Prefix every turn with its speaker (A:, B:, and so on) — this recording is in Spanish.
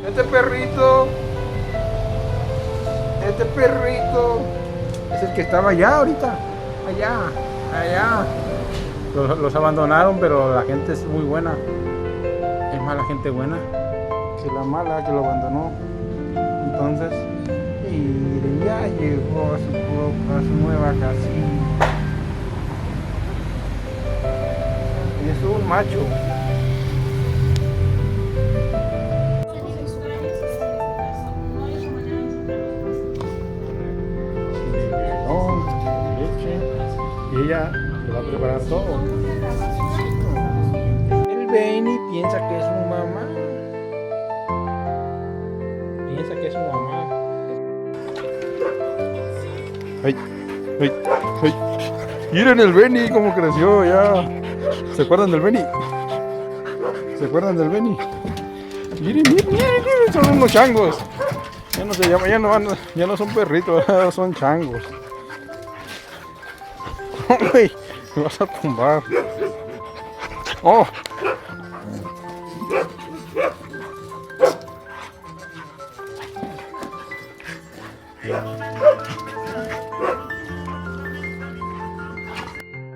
A: Este perrito. Este perrito. Es el que estaba allá ahorita. Allá. Los abandonaron, pero la gente es muy buena. Es mala gente buena que la mala que lo abandonó. Entonces, y ya llegó a su nueva casita. Es un macho. Biberón, leche. Y ella le va a preparar todo. El Benny piensa que es su mamá. Piensa que es su mamá. Ay. Miren el Benny cómo creció ya. ¿Se acuerdan del Benny? Miren, son unos changos. Ya no se llama, ya no son perritos, son changos. Uy, me vas a tumbar. Oh.